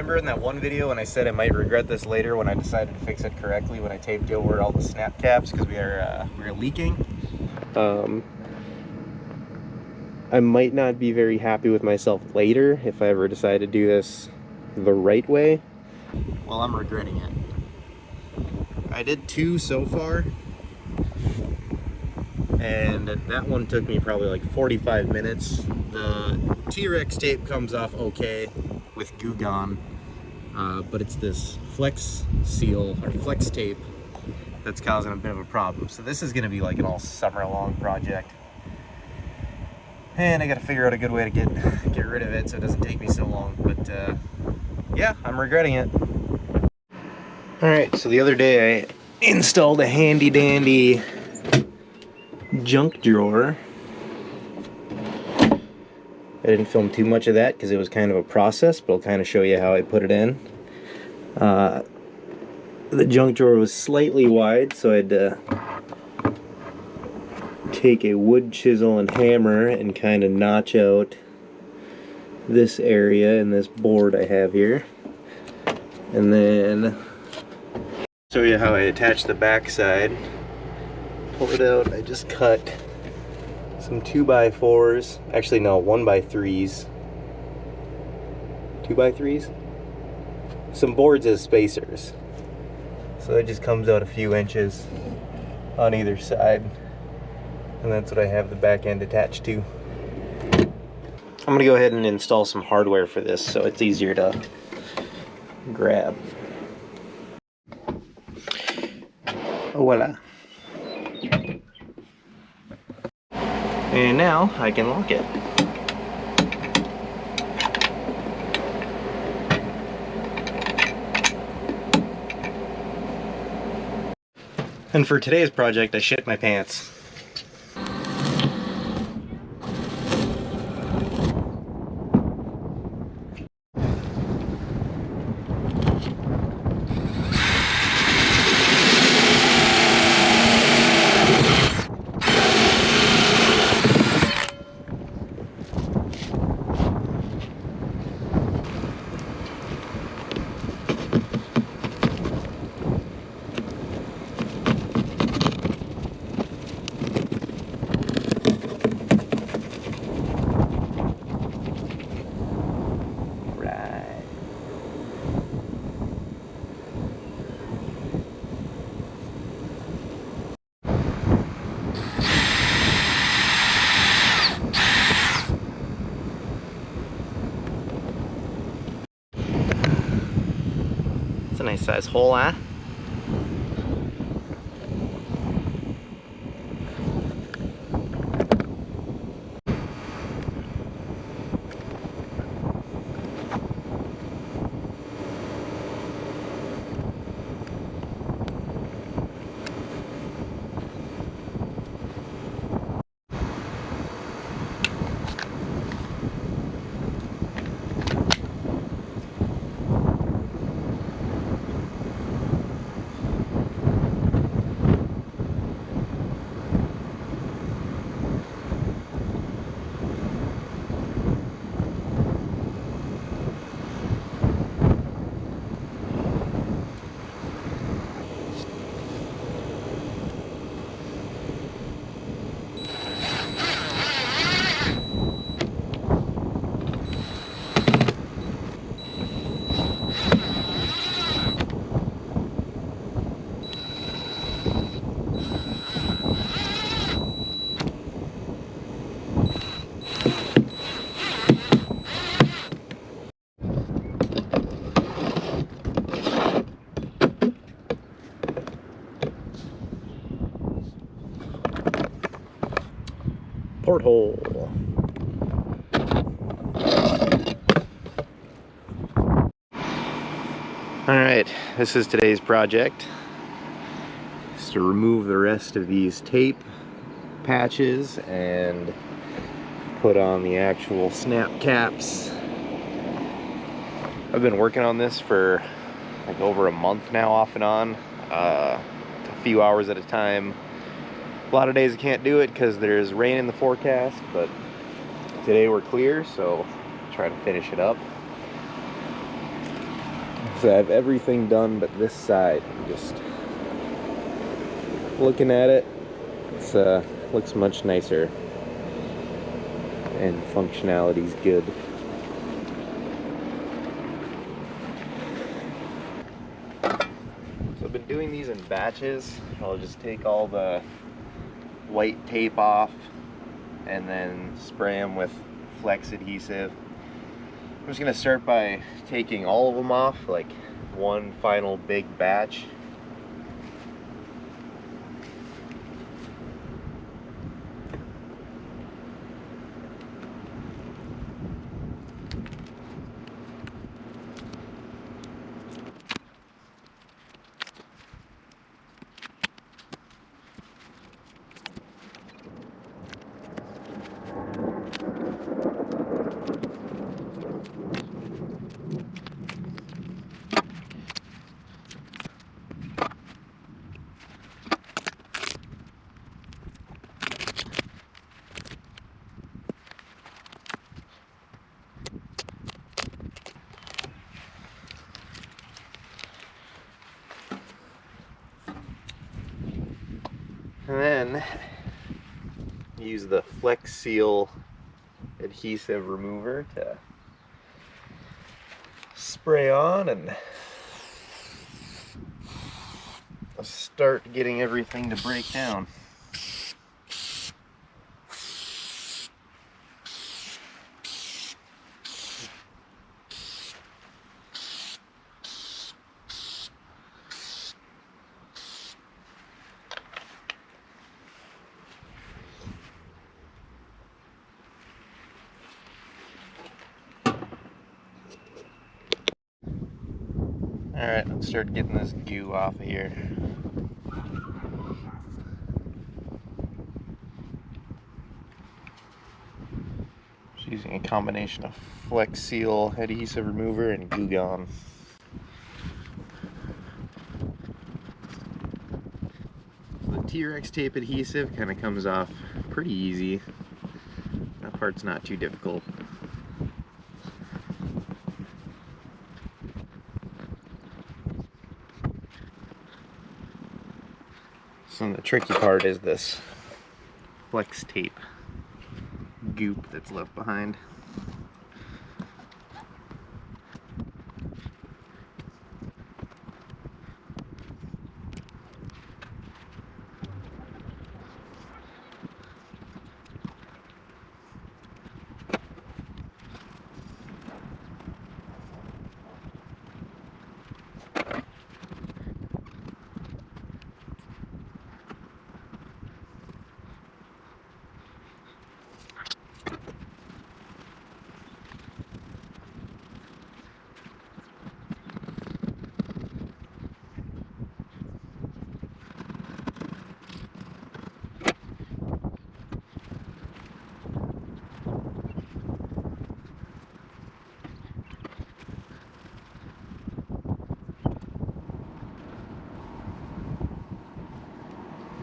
remember in that one video when I said I might regret this later when I decided to fix it correctly when I taped over all the snap caps because we were leaking? I might not be very happy with myself later if I ever decide to do this the right way. Well, I'm regretting it. I did 2 so far, and that one took me probably like 45 minutes. The T-Rex tape comes off okay with Goo Gone, but it's this flex seal or flex tape that's causing a bit of a problem. So this is going to be like an all summer long project, and I got to figure out a good way to get rid of it so it doesn't take me so long. But yeah, I'm regretting it. All right, so the other day I installed a handy dandy junk drawer. I didn't film too much of that because it was kind of a process, but I'll kind of show you how I put it in. The junk drawer was slightly wide, so I had to take a wood chisel and hammer and kind of notch out this area in this board I have here. And then show you how I attach the back side. Pull it out, I just cut some 2x4s, actually no, 1x3s. 2x3s? Some boards as spacers. So it just comes out a few inches on either side. And that's what I have the back end attached to. I'm gonna go ahead and install some hardware for this so it's easier to grab. Voila. And now I can lock it. And for today's project, I shit my pants. It's a nice size hole, huh? Porthole. Alright, this is today's project. Just to remove the rest of these tape patches and put on the actual snap caps. I've been working on this for like over a month now, off and on, a few hours at a time. A lot of days I can't do it because there's rain in the forecast, but today we're clear, so try to finish it up. So I have everything done but this side. Just looking at it, it's looks much nicer and functionality's good. So I've been doing these in batches. I'll just take all the white tape off and then spray them with flex adhesive. I'm just gonna start by taking all of them off, like one final big batch. And then use the Flex Seal adhesive remover to spray on and start getting everything to break down. Alright, let's start getting this goo off of here. Just using a combination of Flex Seal adhesive remover and Goo Gone. So the T-Rex tape adhesive kind of comes off pretty easy. That part's not too difficult. So the tricky part is this flex tape goop that's left behind.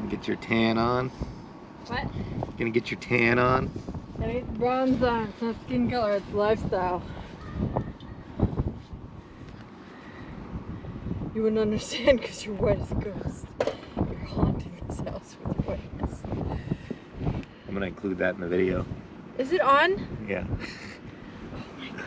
Get your tan on. What? Gonna get your tan on. Gotta get the bronze on. It's not skin color, it's lifestyle. You wouldn't understand because you're white as a ghost. You're haunting this house with your whiteness. I'm gonna include that in the video. Is it on? Yeah. Oh my god.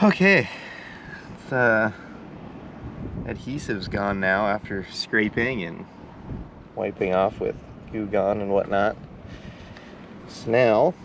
Okay, adhesive's gone now after scraping and wiping off with Goo Gone and whatnot. So now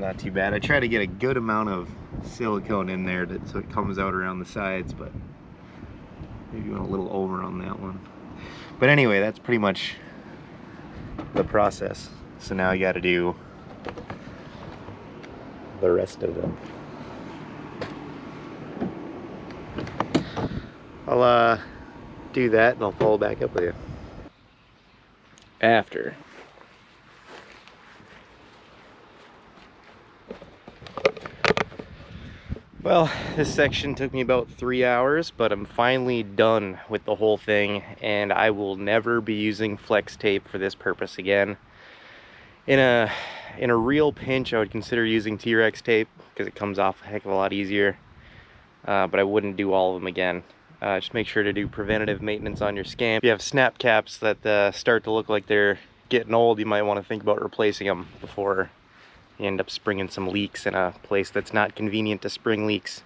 not too bad. I try to get a good amount of silicone in there so it comes out around the sides, but maybe went a little over on that one. But anyway, that's pretty much the process. So now I got to do the rest of them. I'll do that and I'll follow back up with you after. Well, this section took me about 3 hours, but I'm finally done with the whole thing, and I will never be using flex tape for this purpose again. In a real pinch, I would consider using T-Rex tape because it comes off a heck of a lot easier, but I wouldn't do all of them again. Just make sure to do preventative maintenance on your Scamp. If you have snap caps that start to look like they're getting old, you might want to think about replacing them before you end up springing some leaks in a place that's not convenient to spring leaks.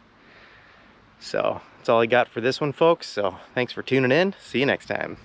So that's all I got for this one, folks. So thanks for tuning in. See you next time.